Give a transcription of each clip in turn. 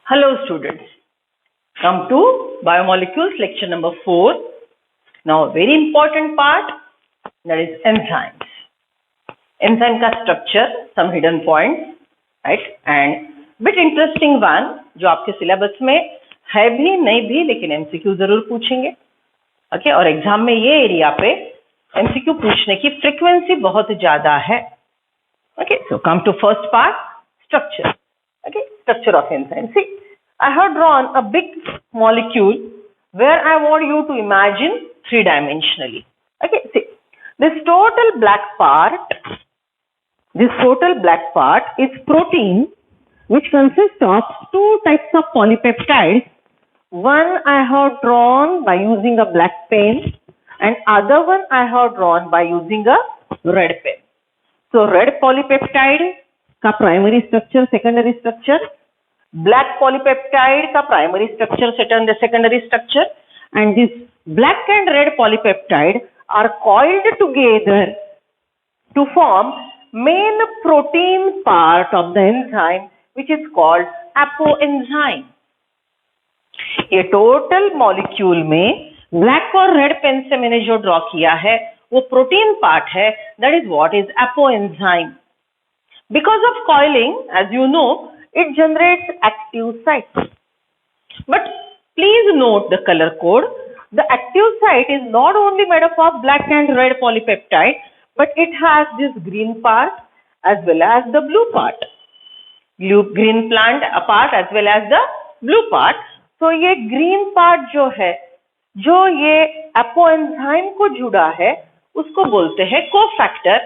Hello students, come to biomolecules lecture number 4. Now a very important part, that is enzymes. Enzyme का structure, some hidden points, right? And bit interesting one जो आपके syllabus में है भी नहीं भी लेकिन MCQ जरूर पूछेंगे, okay? और एग्जाम में ये एरिया पे MCQ पूछने की फ्रीक्वेंसी बहुत ज्यादा है. Okay, so come to first part, structure. Okay, structure of enzyme. See, I have drawn a big molecule where I want you to imagine three-dimensionally. Okay, see, this total black part is protein which consists of two types of polypeptides. One I have drawn by using a black pen and other one I have drawn by using a red pen. So red polypeptide का primary structure, secondary structure, black polypeptide का primary structure, secondary structure, and this black and red polypeptide are coiled together to form main protein part of the enzyme which is called apoenzyme. ये total molecule में black और red pen से मैंने जो draw किया है वो protein part है, that is what is apoenzyme. Because of coiling, as you know, it generates active sites. But please note the color code. The active site is not only made up of black and red polypeptide, but it has this green part as well as the blue part. Green plant part as well as the blue part. So ये green part जो है, जो ये apoenzyme को जुड़ा है, उसको बोलते हैं cofactor,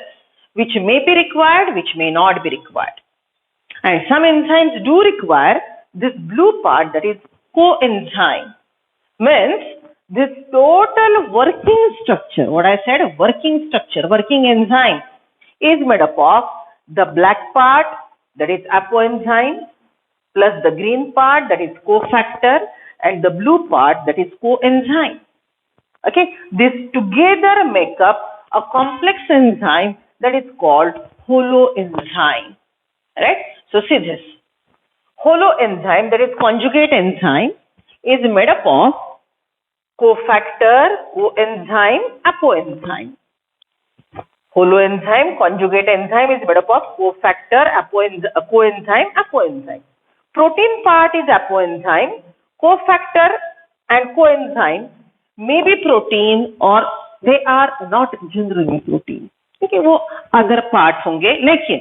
which may be required, which may not be required. And some enzymes do require this blue part, that is coenzyme. Means this total working structure, what I said, working structure, working enzyme is made up of the black part, that is apoenzyme, plus the green part, that is cofactor, and the blue part, that is coenzyme. Okay, this together make up a complex enzyme that is called holoenzyme. Right? So see this. Holoenzyme, that is conjugate enzyme, is made up of cofactor, coenzyme, apoenzyme. Holoenzyme, conjugate enzyme is made up of cofactor, coenzyme, apoenzyme. Protein part is apoenzyme. Cofactor and coenzyme may be protein or they are not generally protein. ठीक है, वो other part होंगे, लेकिन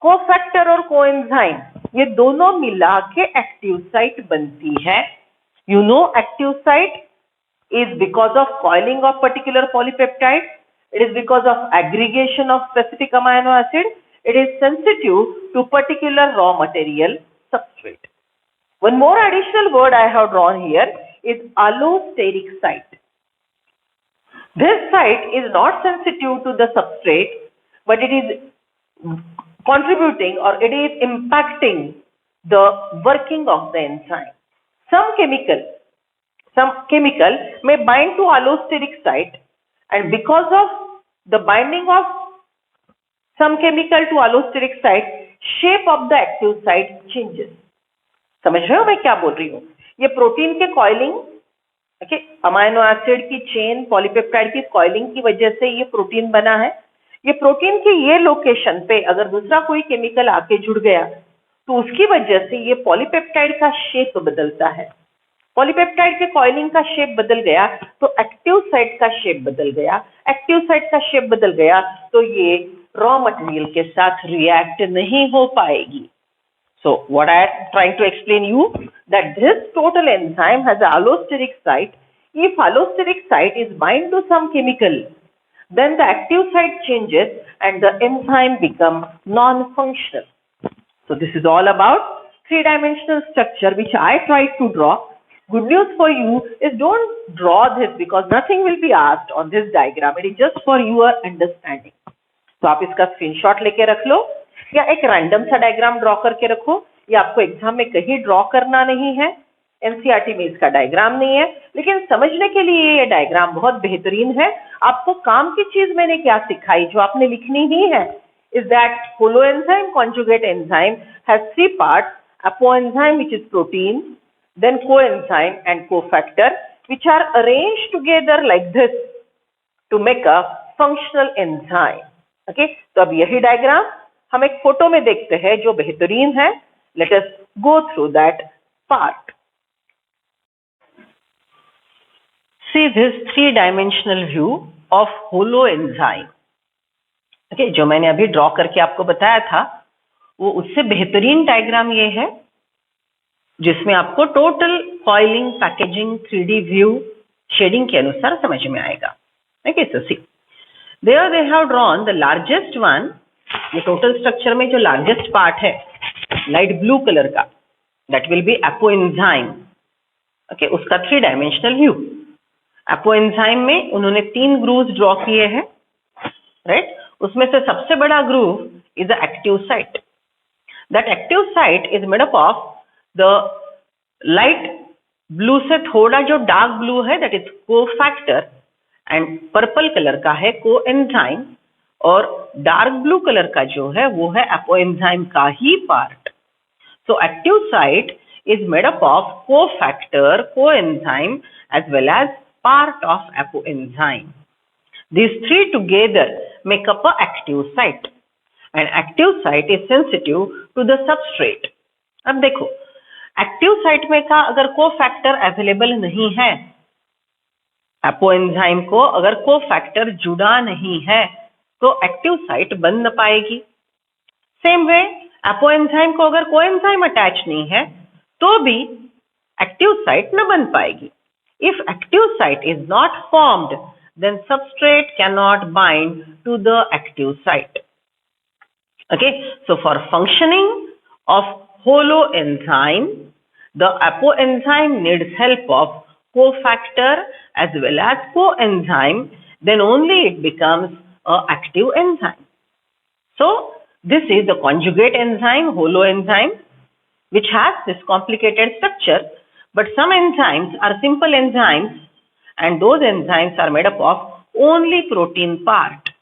cofactor और coenzyme ये दोनों मिला के एक्टिव साइट बनती है. You know active site is because of coiling of particular polypeptide, it is because of aggregation of specific amino acid, it is sensitive to particular raw material substrate. One more additional word I have drawn here is allosteric site. This site is not sensitive to the substrate, but it is contributing or it is impacting the working of the enzyme. Some chemical may bind to allosteric site, and because of the binding of some chemical to allosteric site, shape of the active site changes. समझ रहे हो मैं क्या बोल रही हूँ? ये protein के कॉइलिंग, ओके, अमाइनो एसिड की चेन पॉलीपेप्टाइड की कॉइलिंग की वजह से ये प्रोटीन बना है. ये प्रोटीन के ये लोकेशन पे अगर दूसरा कोई केमिकल आके जुड़ गया तो उसकी वजह से ये पॉलीपेप्टाइड का शेप बदलता है. पॉलीपेप्टाइड के कॉइलिंग का शेप बदल गया तो एक्टिव साइट का शेप बदल गया. एक्टिव साइट का शेप बदल गया तो ये रॉ मटेरियल के साथ रिएक्ट नहीं हो पाएगी. So what I am trying to explain you that this total enzyme has an allosteric site. If allosteric site is bind to some chemical, then the active site changes and the enzyme becomes non-functional. So this is all about three-dimensional structure which I tried to draw. Good news for you is don't draw this because nothing will be asked on this diagram. It is just for your understanding. तो आप इसका screenshot लेके रख लो या एक random सा diagram draw करके रखो. ये आपको एग्जाम में कहीं ड्रॉ करना नहीं है, एनसीईआरटी में इसका डायग्राम नहीं है, लेकिन समझने के लिए ये डायग्राम बहुत बेहतरीन है. आपको काम की चीज मैंने क्या सिखाई जो आपने लिखनी ही है, is that holoenzyme conjugate enzyme has three parts: apoenzyme, which is protein, then coenzyme and cofactor, which are arranged together like this to make a functional enzyme. Okay, तो अब यही डायग्राम हम एक फोटो में देखते हैं जो बेहतरीन है. Let us go through that part. See this three-dimensional view of holoenzyme. Okay, जो मैंने अभी ड्रॉ करके आपको बताया था वो उससे बेहतरीन डायग्राम ये है जिसमें आपको total coiling, packaging, 3D view, shading के अनुसार समझ में आएगा. Okay, so see, there they have drawn the largest one. ये टोटल स्ट्रक्चर में जो लार्जेस्ट पार्ट है लाइट ब्लू कलर का, that will be apoenzyme. Okay, उसका 3-डायमेंशनल व्यू. एपोएंजाइम में उन्होंने 3 ग्रूव्स ड्रॉ किए हैं, राइट. उसमें से सबसे बड़ा groove is the active site. That active site is made up of the light blue से थोड़ा जो डार्क ब्लू है that is cofactor, and purple colour का है कोएंजाइम, और डार्क ब्लू कलर का जो है वो है एपोएंजाइम का ही part. So active site is made up of cofactor, coenzyme as well as part of apoenzyme. These three together make up a active site, and active site is sensitive to the substrate. अब देखो, active site में का अगर cofactor available नहीं है, apoenzyme को अगर cofactor जुड़ा नहीं है तो एक्टिव साइट बन न पाएगी. सेम वे एपोएंजाइम को अगर कोएंजाइम अटैच नहीं है तो भी एक्टिव साइट न बन पाएगी. If active site is not formed then substrate can not bind to the active site. Okay, so for functioning of holoenzyme, the apoenzyme needs help of cofactor as well as coenzyme, then only it becomes a active enzyme. So this is the conjugate enzyme, holoenzyme, which has this complicated structure, but some enzymes are simple enzymes, and those enzymes are made up of only protein part.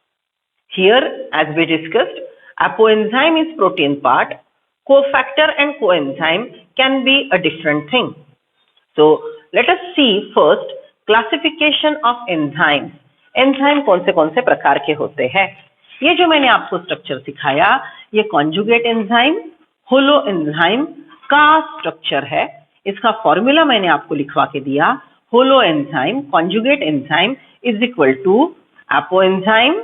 Here, as we discussed, apoenzyme is protein part, cofactor and coenzyme can be a different thing. So let us see first classification of enzymes. Enzyme कौन से प्रकार के होते हैं. ये जो मैंने आपको स्ट्रक्चर सिखाया ये कॉन्जुगेट एंजाइम, होलो एंजाइम का स्ट्रक्चर है. इसका फॉर्मूला मैंने आपको लिखवा के दिया. Holoenzyme, conjugate enzyme is equal to apoenzyme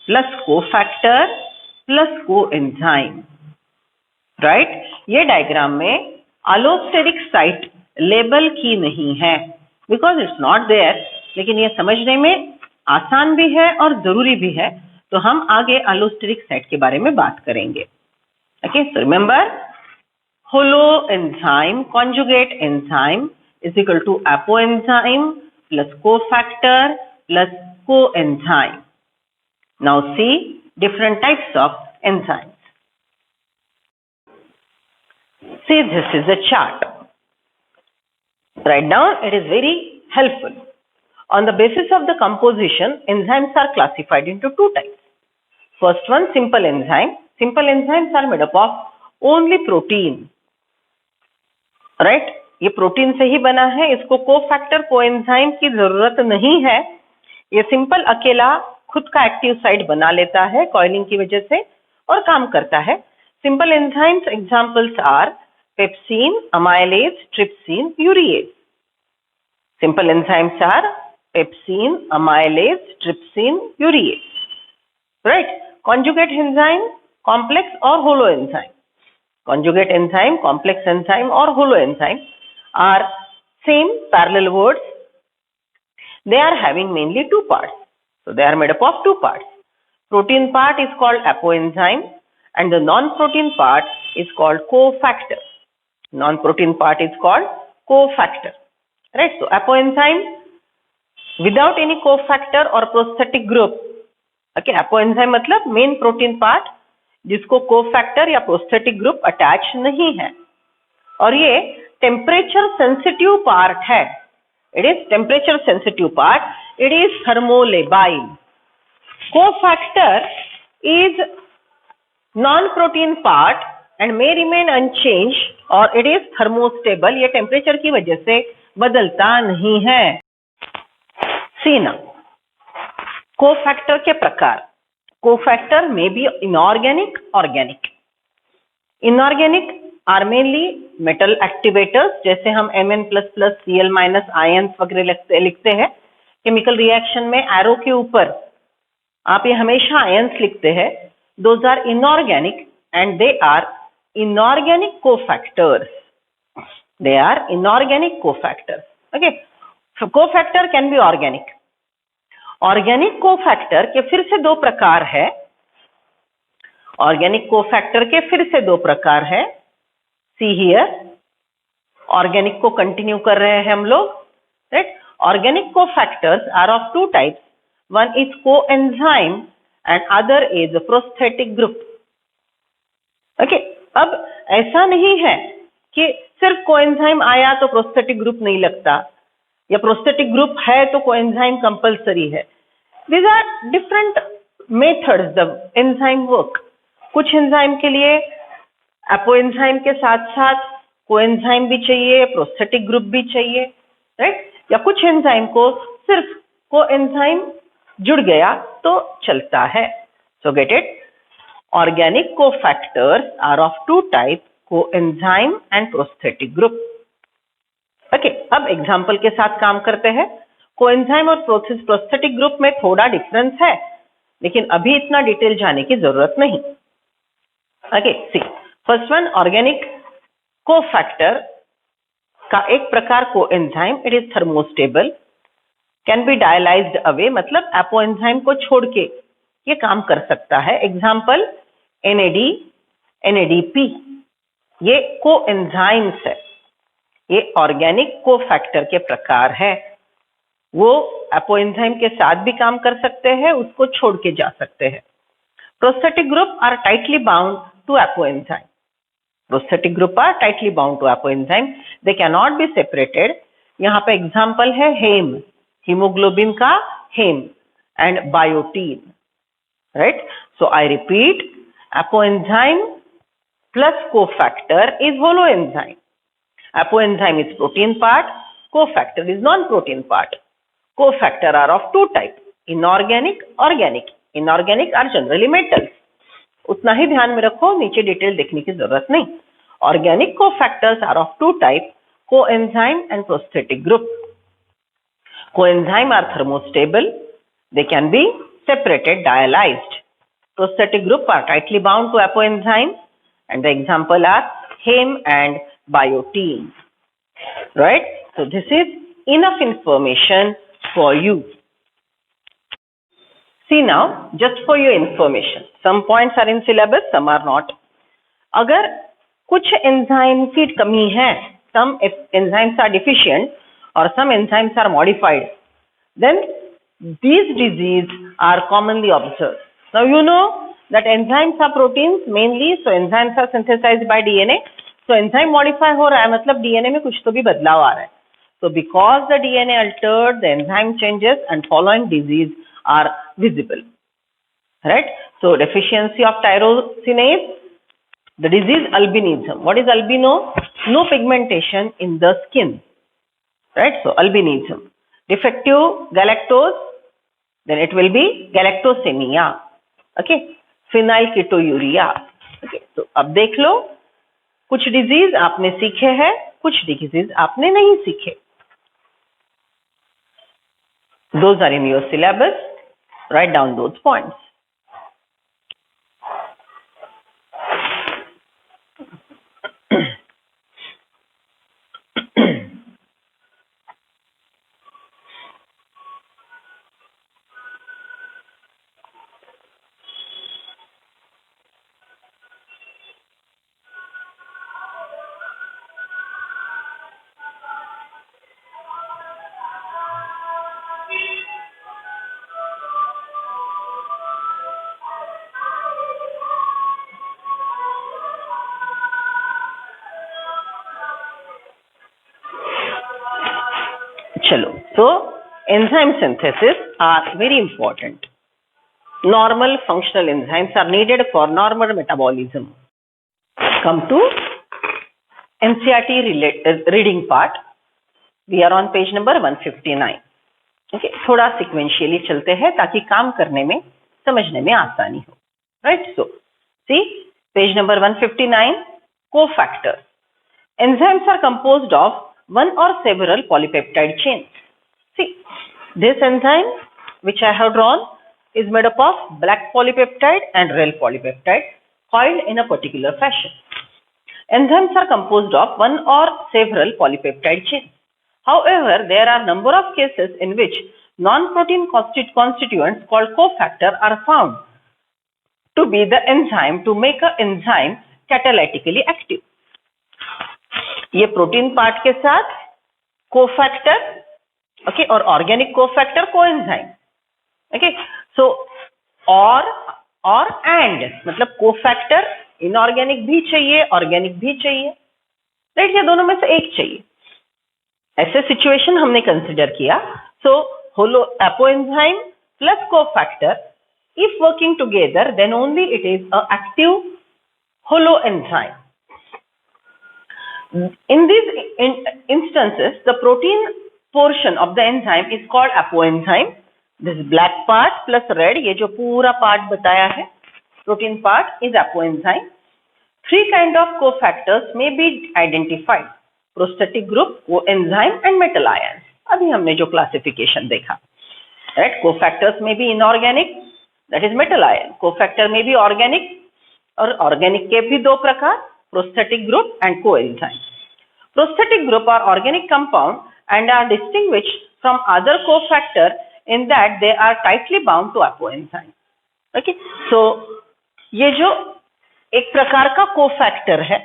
plus cofactor plus coenzyme, right. ये डायग्राम में अलोस्टेरिक साइट लेबल की नहीं है बिकॉज इट्स नॉट देयर, लेकिन ये समझने में आसान भी है और जरूरी भी है, तो हम आगे अलोस्टेरिक साइट के बारे में बात करेंगे. Okay, so remember, holoenzyme conjugate enzyme is equal to apoenzyme plus cofactor plus coenzyme. Now see different types of enzymes. See, this is a chart. Write down, it is very helpful. On the basis of the composition, enzymes are classified into 2 types. First one, simple enzyme. Simple enzymes are made up of only protein. Right? ये protein से ही बना है, इसको cofactor coenzyme की जरूरत नहीं है. ये सिंपल अकेला खुद का एक्टिव साइट बना लेता है कॉइलिंग की वजह से और काम करता है. Simple enzymes examples are pepsin, amylase, trypsin, urease. Simple enzymes are pepsin, amylase, trypsin, urease. Right? Conjugate enzyme, complex or holo enzyme. Conjugate enzyme, complex enzyme or holo enzyme are same parallel words. They are having mainly 2 parts. So they are made up of 2 parts. Protein part is called apoenzyme and the non-protein part is called cofactor. Non-protein part is called cofactor. Right? So apoenzyme without any cofactor or prosthetic group. Okay, apoenzyme मतलब main protein part जिसको cofactor या prosthetic group attach नहीं है, और ये temperature sensitive part है. It is temperature sensitive part. It is thermolabile. Cofactor is non-protein part and may remain unchanged or it is thermostable. ये temperature की वजह से बदलता नहीं है. सी ना कोफैक्टर के प्रकार. कोफैक्टर में be inorganic, organic. Inorganic are mainly metal activators, जैसे हम Mn++ Cl- आयंस वगैरह लिखते हैं केमिकल रिएक्शन में. एरो के ऊपर आप ये हमेशा आयंस लिखते हैं. Those are inorganic and they are inorganic cofactors. They are inorganic cofactors. Okay, cofactor can be organic. Organic cofactor के फिर से दो प्रकार है. ऑर्गेनिक कोफैक्टर के फिर से दो प्रकार है. सी हियर, ऑर्गेनिक को कंटिन्यू कर रहे हैं हम लोग, right. Organic cofactors are of two types. One is coenzyme and other is prosthetic group. Okay, अब ऐसा नहीं है कि सिर्फ कोएंजाइम आया तो प्रोस्थेटिक ग्रुप नहीं लगता, या प्रोस्थेटिक ग्रुप है तो कोएंजाइम कंपलसरी है. These are different methods the enzyme work. कुछ एंजाइम के लिए एपोएंजाइम के साथ साथ कोएंजाइम भी चाहिए, प्रोस्थेटिक ग्रुप भी चाहिए, राइट. या कुछ एंजाइम को सिर्फ कोएंजाइम जुड़ गया तो चलता है. So get it. Organic cofactors are of two type, coenzyme and prosthetic group. Okay, अब एग्जाम्पल के साथ काम करते हैं. कोएंजाइम और प्रोस्थेटिक ग्रुप में थोड़ा डिफरेंस है, लेकिन अभी इतना डिटेल जाने की जरूरत नहीं. Okay, see first one, organic cofactor का एक प्रकार coenzyme, it is thermostable, can be dialysed away, मतलब एपोएंजाइम को छोड़ के ये काम कर सकता है. एग्जाम्पल NAD, NADP, ये कोएंजाइम्स है. ये ऑर्गेनिक कोफैक्टर के प्रकार है. वो एपोएंजाइम के साथ भी काम कर सकते हैं, उसको छोड़ के जा सकते हैं. Prosthetic group are tightly bound to apoenzyme. Prosthetic group are tightly bound to apoenzyme, they can not be separated. यहाँ पे एग्जाम्पल है हेम, हीमोग्लोबिन का haem, and biotin, right. So I repeat, apoenzyme plus cofactor is holoenzyme. Apoenzyme is protein part, cofactor is non-protein part. Cofactor are of two types, inorganic, organic. Inorganic are generally metals. उतना ही ध्यान में रखो, नीचे detail देखने की जरूरत नहीं. Organic cofactors are of two types, coenzyme and prosthetic group. Coenzyme are thermostable, they can be separated, dialyzed. Prosthetic group are tightly bound to apoenzyme, and the example are heme and biotin, right. So this is enough information for you. See now, just for your information, some points are in syllabus, some are not. अगर कुछ enzyme की कमी है, some enzymes are deficient or some enzymes are modified, then these diseases are commonly observed. Now you know that enzymes are proteins mainly, so enzymes are synthesized by DNA. तो enzyme modify हो रहा है, मतलब DNA में कुछ तो भी बदलाव आ रहा है. तो because the DNA altered, the enzyme changes and following disease are visible, right. So deficiency of tyrosinase, the disease albinism. What is albino? No pigmentation in the skin, right. So albinism. Defective galactose, then it will be galactosaemia. Okay, phenylketonuria. Okay, तो अब देख लो, कुछ disease आपने सीखे हैं, कुछ disease आपने नहीं सीखे. Those are in your syllabus. Write down those points. चलो, so enzyme synthesis are very important. normal functional enzymes are needed for normal metabolism. Come to NCERT reading part. We are on page number 159. Okay, थोड़ा sequentially चलते हैं ताकि काम करने में समझने में आसानी हो. Right? So, see page number 159. Cofactors. Enzymes are composed of one or several polypeptide chains. See, this enzyme which I have drawn is made up of black polypeptide and red polypeptide coiled in a particular fashion. Enzymes are composed of one or several polypeptide chains. However, there are number of cases in which non-protein constituents called cofactor are found to be the enzyme to make an enzyme catalytically active. ये protein part के साथ cofactor, okay, और organic cofactor coenzyme. Okay, सो और and मतलब cofactor inorganic भी चाहिए, organic भी चाहिए, राइट, या दोनों में से एक चाहिए. ऐसे सिचुएशन हमने कंसिडर किया. So holo apoenzyme plus cofactor, if working together, then only it is a active holoenzyme. In these instances, the protein portion of the enzyme is called apoenzyme. This black part plus red, ये जो पूरा part बताया है, protein part is apoenzyme. Three kind of cofactors may be identified: prosthetic group, coenzyme, and metal ions. अभी हमने जो classification देखा, right? Cofactors may be inorganic, that is metal ion. Cofactor may be organic, और organic के भी दो प्रकार, prosthetic group and coenzyme. Prosthetic group are organic compound and are distinguished from other cofactor in that they are tightly bound to apoenzyme. Okay, so ये जो एक प्रकार का cofactor है,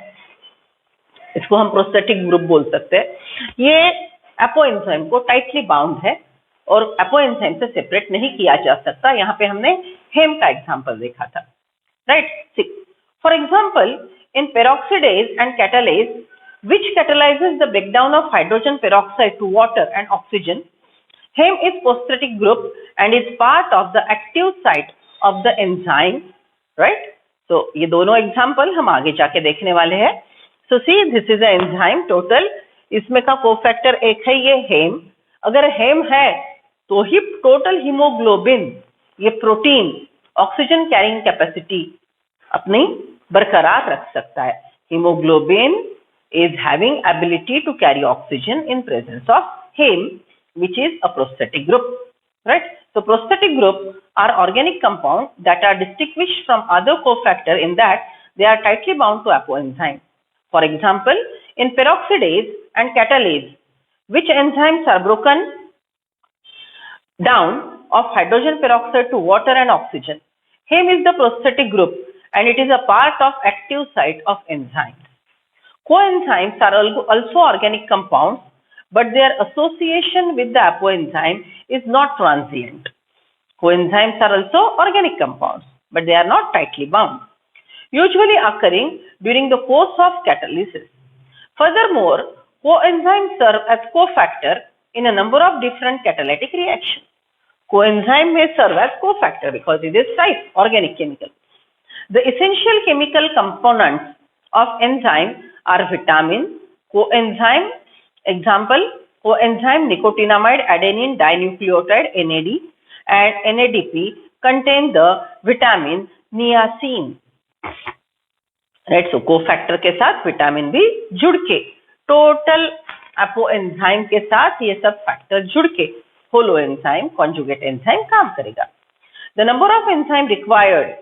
इसको हम prosthetic group बोल सकते हैं. ये apoenzyme को tightly bound है और apoenzyme से separate नहीं किया जा सकता. यहाँ पे हमने हेम का एग्जाम्पल देखा था, right? For example, in peroxidase and catalase, which catalyzes the breakdown of hydrogen peroxide to water and oxygen, heme is prosthetic group and is part of the active site of the enzyme, right? So ये दोनों example हम आगे जाके देखने वाले हैं. So see, this is an enzyme total. इसमें का कोफैक्टर एक है, ये हेम. अगर हेम है तो ही टोटल हीमोग्लोबिन, ये प्रोटीन ऑक्सीजन कैरिंग कैपेसिटी अपनी बरकरार रख सकता है. Haemoglobin is having ability to carry oxygen in presence of heme, which is a prosthetic group, right? So prosthetic group are organic compounds that are distinguished from other cofactor in that they are tightly bound to apoenzyme. For example, in peroxidase and catalase, which enzymes are broken down of hydrogen peroxide to water and oxygen. Heme is the prosthetic group and it is a part of active site of enzymes. Coenzymes are also organic compounds, but their association with the apoenzyme is not transient. Coenzymes are also organic compounds, but they are not tightly bound, usually occurring during the course of catalysis. Furthermore, coenzymes serve as cofactor in a number of different catalytic reactions. Coenzyme may serve as cofactor because it is type organic chemical. The essential chemical components of enzyme are vitamin, coenzyme, example, coenzyme nicotinamide adenine dinucleotide NAD and NADP contain the vitamin niacin. Right, so cofactor के साथ vitamin भी जुड़ के total अपोएंजाइम के साथ ये सब factor जुड़ के holoenzyme, conjugate enzyme काम करेगा. The number of enzyme required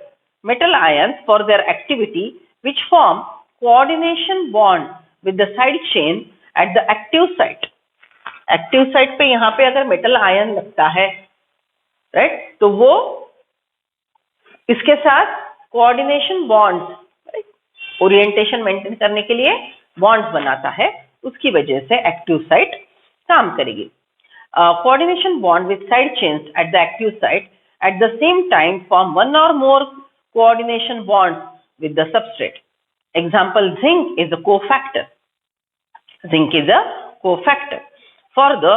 metal ions for their activity which form coordination bond with the side chain at the active site. Active site पे यहाँ पे अगर metal ion लगता है, right, तो वो इसके साथ coordination bonds, right, orientation maintain करने के लिए bonds बनाता है, उसकी वजह से active site काम करेगी. Coordination bond with side chains at the active site at the same time form one or more coordination bonds with the substrate. Example, zinc is a cofactor. Zinc is a cofactor for the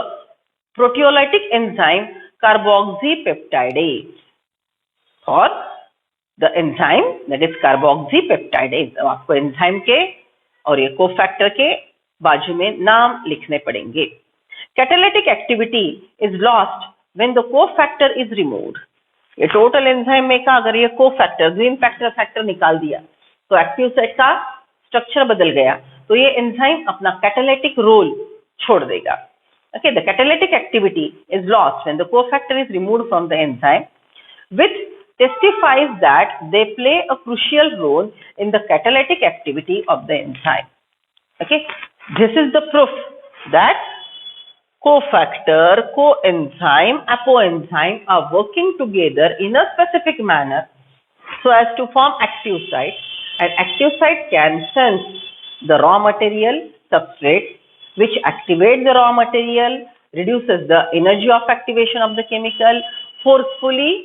proteolytic enzyme carboxypeptidase. for the enzyme that is carboxypeptidase. अब आपको enzyme के और ये cofactor के बाजू में नाम लिखने पड़ेंगे. Catalytic activity is lost when the cofactor is removed. ये टोटल एंजाइम में का अगर ये कोफैक्टर ग्रीन फैक्टर निकाल दिया तो एक्टिव साइट का स्ट्रक्चर बदल गया, तो ये एंजाइम अपना कैटालिटिक रोल छोड़ देगा. Okay, the catalytic activity is lost when the cofactor is removed from the enzyme, which testifies that they play a crucial role in the catalytic activity of the enzyme. Okay, this is the proof that cofactor, coenzyme, apoenzyme are working together in a specific manner so as to form active site, and active site can sense the raw material substrate, which activates the raw material, reduces the energy of activation of the chemical, forcefully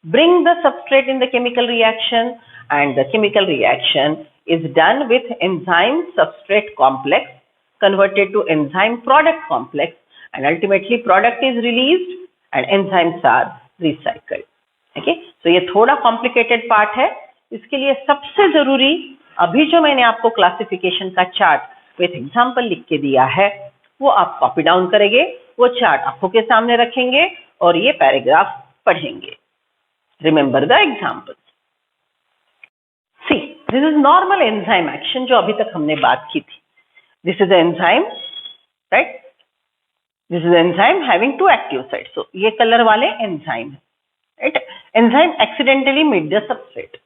bring the substrate in the chemical reaction, and the chemical reaction is done with enzyme substrate complex converted to enzyme product complex, and ultimately product is released and enzymes are recycled. Okay, so ये थोड़ा complicated part है. इसके लिए सबसे जरूरी अभी जो मैंने आपको क्लासिफिकेशन का चार्ट विथ एग्जाम्पल लिख के दिया है वो आप कॉपी डाउन करेंगे, वो चार्ट आंखों के सामने रखेंगे और ये पैराग्राफ पढ़ेंगे. Remember the examples. See, this is normal enzyme action जो अभी तक हमने बात की थी. This is enzyme, right? This is enzyme having two active site. So ये कलर वाले एंजाइम है, right? Enzyme accidentally meet the substrate.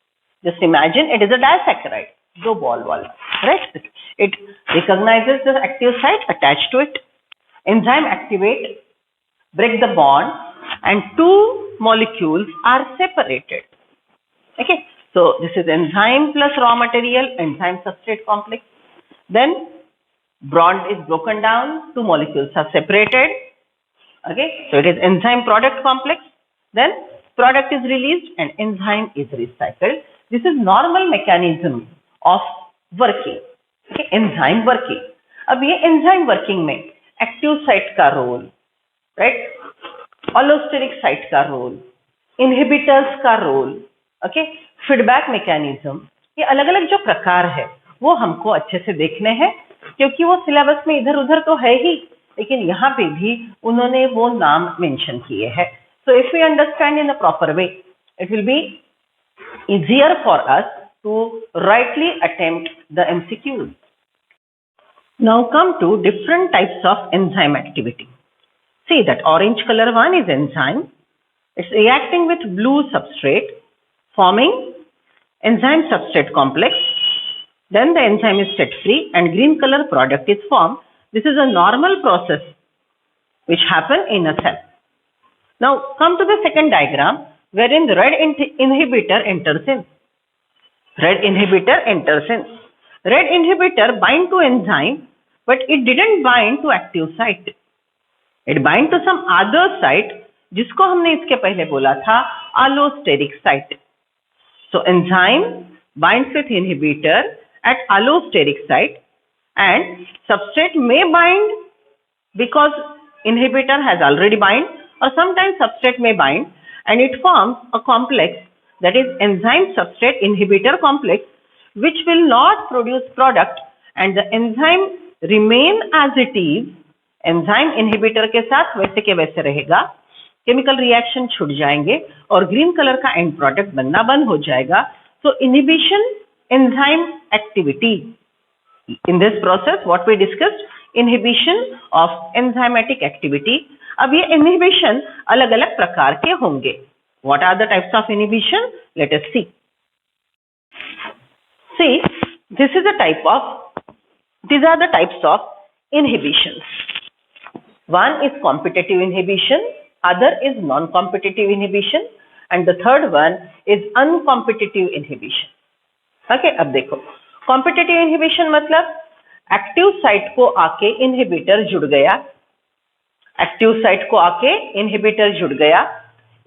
Just imagine it is a disaccharide, दो बॉल वाला, right? It recognizes the active site attached to it. Enzyme activate, break the bond, and two molecules are separated. Okay, so this is enzyme plus raw material, enzyme substrate complex. Then bond is broken down, two molecules are separated. Okay, so it is enzyme product complex. Then product is released and enzyme is recycled. This is normal mechanism of working. Enzyme working. अब ये enzyme working में active site का role, right, ऑलोस्टेरिक site का role, inhibitors का role, okay, feedback mechanism, ये अलग अलग जो प्रकार है वो हमको अच्छे से देखने हैं क्योंकि वो सिलेबस में इधर उधर तो है ही, लेकिन यहाँ पे भी उन्होंने वो नाम मेंशन किए हैं. So if we understand in a proper way it will be easier for us to rightly attempt the MCQs. Now come to different types of enzyme activity. See that orange color one is enzyme. It's reacting with blue substrate, forming enzyme substrate complex. Then the enzyme is set free and green color product is formed. This is a normal process which happen in a cell. Now come to the second diagram wherein the red inhibitor enters in. Red inhibitor enters in. Red inhibitor bind to enzyme, but it didn't bind to active site. It bind to some other site, जिसको हमने इसके पहले बोला था allosteric site. So enzyme binds with inhibitor at allosteric site, and substrate may bind because inhibitor has already bind, or sometimes substrate may bind, and it forms a complex that is enzyme substrate inhibitor complex, which will not produce product and the enzyme remain as it is. enzyme inhibitor के साथ वैसे के वैसे रहेगा, chemical reaction छूट जाएंगे और green colour का एंड प्रोडक्ट बनना बंद हो जाएगा. So inhibition enzyme activity. In this process what we discussed, inhibition of enzymatic activity. अब ये इनहिबिशन अलग अलग प्रकार के होंगे. What are the types of inhibition? Let us see. See, these are the types of inhibitions. One is competitive inhibition, other is non-competitive inhibition, and the third one is uncompetitive inhibition. Okay, अब देखो, competitive inhibition मतलब active site को आके inhibitor जुड़ गया, active site को आके inhibitor जुड़ गया.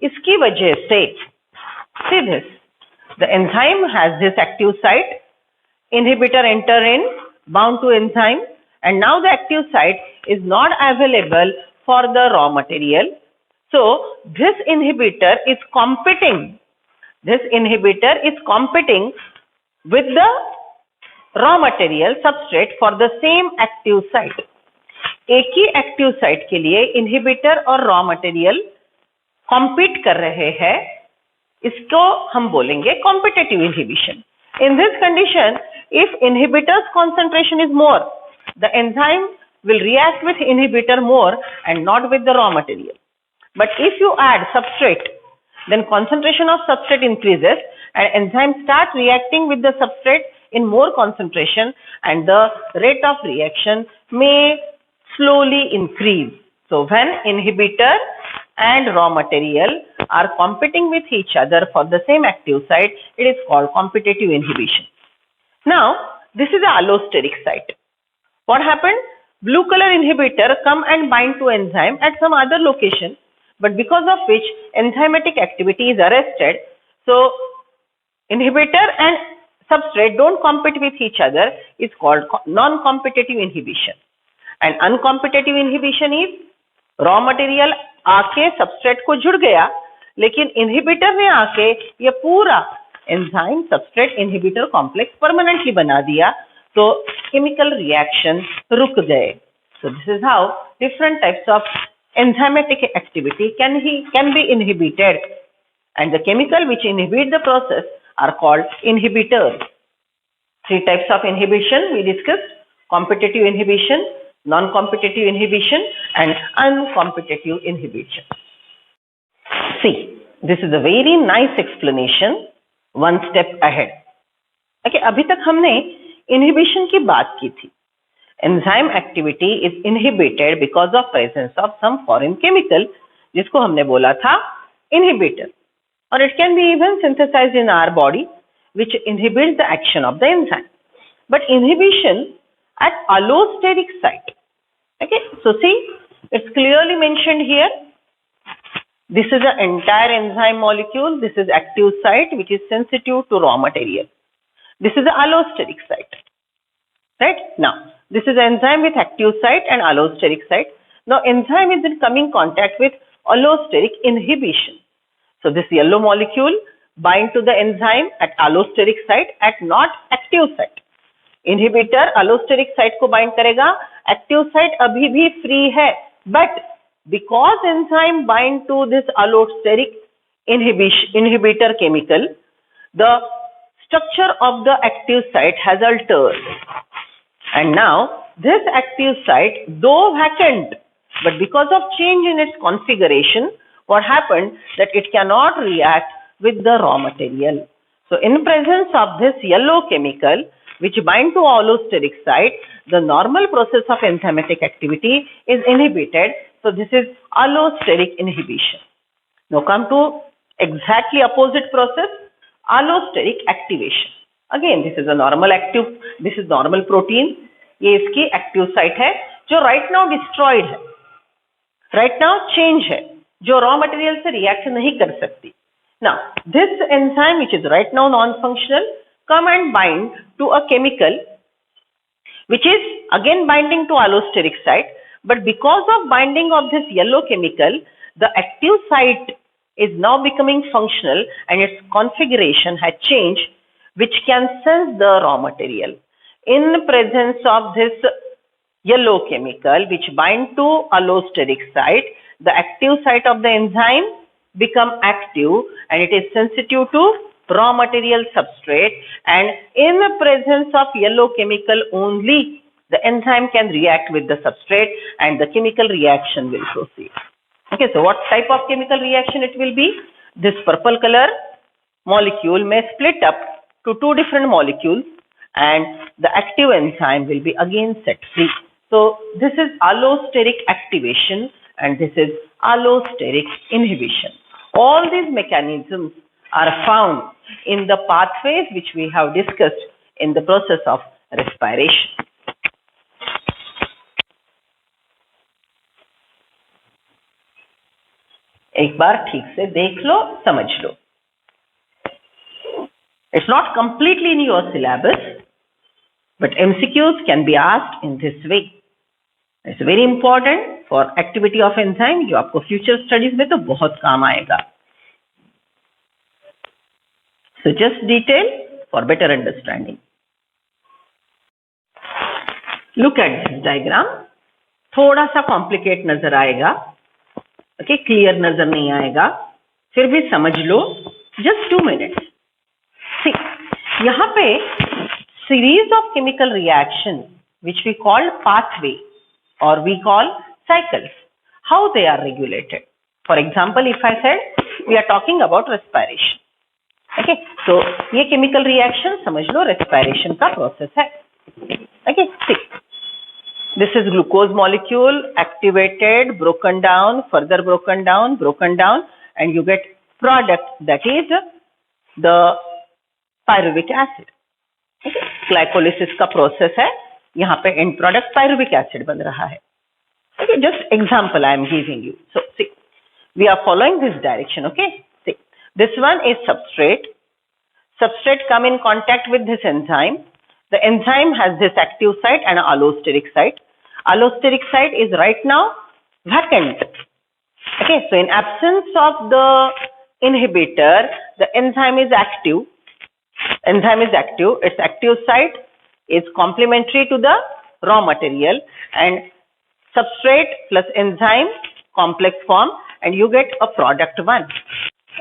इसकी वजह से see this, the enzyme has this active site, inhibitor enter in, bound to enzyme, and now the active site is not available for the raw material. So this inhibitor is competing this inhibitor is competing with the raw material substrate for the same active site. एक ही active site के लिए inhibitor और raw material compete कर रहे हैं, इसको हम बोलेंगे competitive inhibition. In this condition, if inhibitor's concentration is more, the enzyme will react with inhibitor more and not with the raw material. But if you add substrate, then concentration of substrate increases and enzyme start reacting with the substrate in more concentration and the rate of reaction may slowly increase. So when inhibitor and raw material are competing with each other for the same active site, it is called competitive inhibition. Now, this is the allosteric site. What happened? Blue color inhibitor come and bind to enzyme at some other location, but because of which enzymatic activity is arrested, so inhibitor and substrate don't compete with each other, is called non-competitive inhibition. And uncompetitive inhibition is raw material आके substrate को जुड़ गया, लेकिन inhibitor ने आके ये पूरा enzyme substrate inhibitor complex permanently बना दिया, तो केमिकल रिएक्शन रुक गए. So this is how different types of enzymatic activity can be inhibited, and the chemical which inhibit the process are called inhibitors. Three types of inhibition we discussed: competitive inhibition, non-competitive inhibition and uncompetitive inhibition. See, this is a very nice explanation, one step ahead. Okay, अभी तक हमने inhibition की बात की थी. Enzyme activity is inhibited because of presence of some foreign chemical, जिसको हमने बोला था inhibitor, or it can be even synthesized in our body, which inhibits the action of the enzyme. But inhibition at allosteric site. Okay, so see, it's clearly mentioned here. This is the entire enzyme molecule. This is active site which is sensitive to raw material. This is the allosteric site. Right? Now, this is enzyme with active site and allosteric site. Now, enzyme is in coming contact with allosteric inhibition. So, this yellow molecule bind to the enzyme at allosteric site at not active site. Inhibitor allosteric site को bind करेगा, active site अभी भी free है, but because enzyme bind to this allosteric inhibitor chemical, the structure of the active site has altered, and now this active site, though vacant, but because of change in its configuration, what happened that it cannot react with the raw material. So in presence of this yellow chemical which bind to allosteric site, the normal process of enzymatic activity is inhibited. So this is allosteric inhibition. Now come to exactly opposite process, allosteric activation. Again, this is a normal active, this is normal protein. ये इसकी active site है जो right now destroyed है, right now change है, जो raw material से react नहीं कर सकती. Now this enzyme which is right now non-functional come and bind to a chemical which is again binding to allosteric site, but because of binding of this yellow chemical, the active site is now becoming functional and its configuration had changed, which can sense the raw material. In presence of this yellow chemical which bind to allosteric site, the active site of the enzyme become active and it is sensitive to raw material substrate, and in the presence of yellow chemical only the enzyme can react with the substrate and the chemical reaction will proceed. Okay, so what type of chemical reaction it will be? This purple color molecule may split up to two different molecules and the active enzyme will be again set free. So this is allosteric activation and this is allosteric inhibition. All these mechanisms are found in the pathways which we have discussed in the process of respiration. एक बार ठीक से देख लो, समझ लो. It's not completely in your syllabus, but MCQs can be asked in this way. It's very important for activity of enzyme, जो आपको future studies में तो बहुत काम आएगा. So just detail for better understanding. Look at this diagram. थोड़ा सा complicate नजर आएगा, ओके, क्लियर नजर नहीं आएगा, फिर भी समझ लो, जस्ट 2 minutes. See, यहाँ पे series of chemical reaction which we call pathway or we call cycles, how they are regulated. For example, if I said we are talking about respiration, okay, so ये chemical reaction समझ लो respiration का process है, okay. See, this is glucose molecule activated, broken down, further broken down, and you get product that is the pyruvic acid. Okay, glycolysis का process है, यहाँ पे end product pyruvic acid बन रहा है. Okay, just example I am giving you. So see, we are following this direction. Okay, see, this one is substrate. Substrate come in contact with this enzyme. The enzyme has this active site and allosteric site. Allosteric site is right now vacant. Okay, so in absence of the inhibitor, the enzyme is active. Its active site is complementary to the raw material, and substrate plus enzyme complex form, and you get a product 1.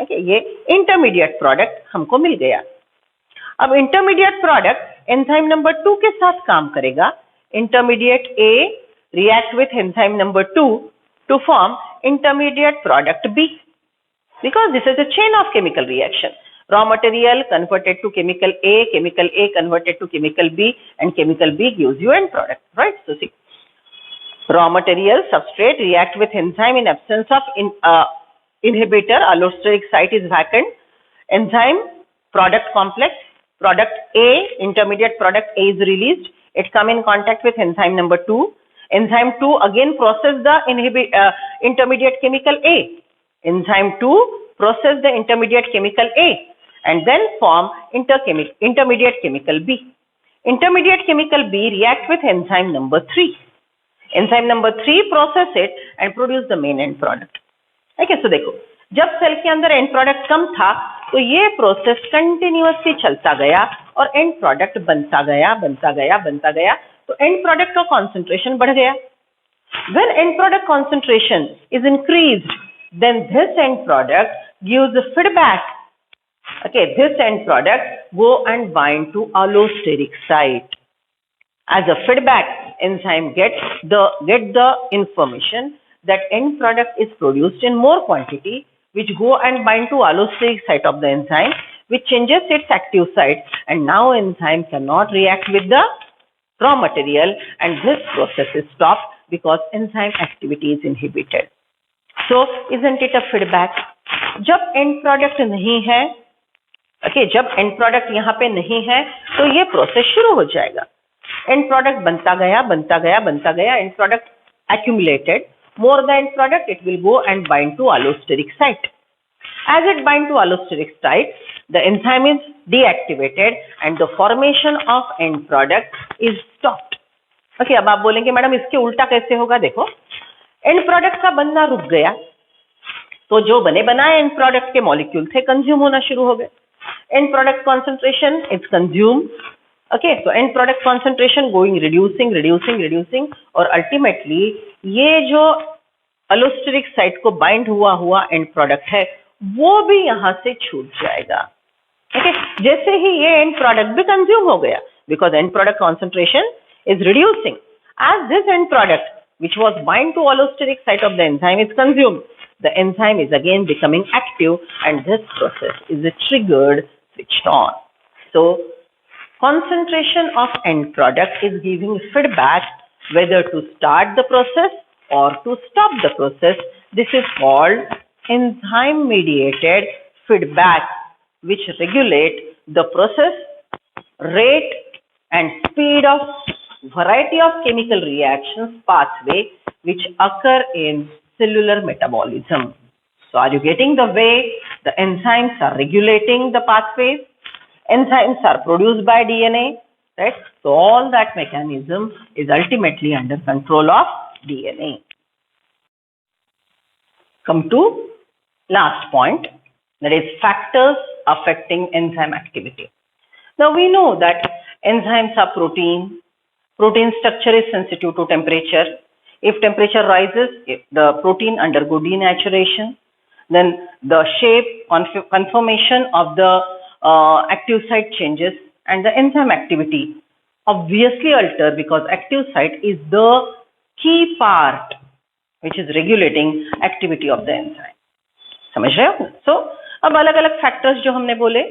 Okay, ये intermediate product हमको मिल गया. अब intermediate product enzyme number 2 के साथ काम करेगा. Intermediate A react with enzyme number 2 to form intermediate product B, because this is a chain of chemical reaction. Raw material converted to chemical A converted to chemical B, and chemical B gives you end product, right? So see, raw material substrate react with enzyme in absence of inhibitor, allosteric site is vacant, enzyme product complex, product A, intermediate product A is released, it come in contact with enzyme number 2, enzyme 2 again process the intermediate chemical A, enzyme 2 process the intermediate chemical A, and then form intermediate chemical B. Intermediate chemical B react with enzyme number 3. Enzyme number 3 process it and produce the main end product. Okay, so देखो, जब cell के अंदर and product कम था तो ये process continuously चलता गया और एंड प्रोडक्ट बनता गया तो एंड प्रोडक्ट का कॉन्सेंट्रेशन बढ़ गया. When end product concentration is increased, then this end product gives the feedback. Okay, this end product go and bind to allosteric site. As a feedback, enzyme get the information that end product is produced in more quantity, which go and bind to allosteric site of the enzyme, which changes its active site, and now enzyme cannot react with the raw material, and this process is stopped because enzyme activity is inhibited. So isn't it a feedback? जब end product नहीं है, okay, जब end product यहाँ पे नहीं है तो ये process शुरू हो जाएगा. End product बनता गया, end product accumulated. More the end product, it will go and bind to allosteric site. As it bind to allosteric site, the enzyme is deactivated and the formation of end product is stopped. Okay, अब आप बोलेंगे madam इसके उल्टा कैसे होगा? देखो, end product का बनना रुक गया तो जो बने बनाए end product के मॉलिक्यूल थे कंज्यूम होना शुरू हो गए. End product concentration is consumed. Okay, so end product concentration going reducing और ultimately ये जो allosteric site को bind हुआ end product है वो भी यहाँ से छूट जाएगा. Okay, जैसे ही ये end product भी consume हो गया because end product concentration is reducing. As this end product which was bind to allosteric site of the enzyme is consumed, the enzyme is again becoming active and this process is triggered, switched on. So concentration of end product is giving feedback whether to start the process or to stop the process. This is called enzyme mediated feedback, which regulate the process rate and speed of variety of chemical reactions pathway which occur in cellular metabolism. So are you getting the way the enzymes are regulating the pathways? Enzymes are produced by DNA, right? So all that mechanism is ultimately under control of DNA. Come to last point, that is factors affecting enzyme activity. Now we know that enzymes are protein. Protein structure is sensitive to temperature. If temperature rises, the protein undergo denaturation. Then the shape, conformation of the active site changes, and the enzyme activity obviously alter because active site is the key part which is regulating activity of the enzyme. समझ रहे हो? So अब अलग अलग factors जो हमने बोले,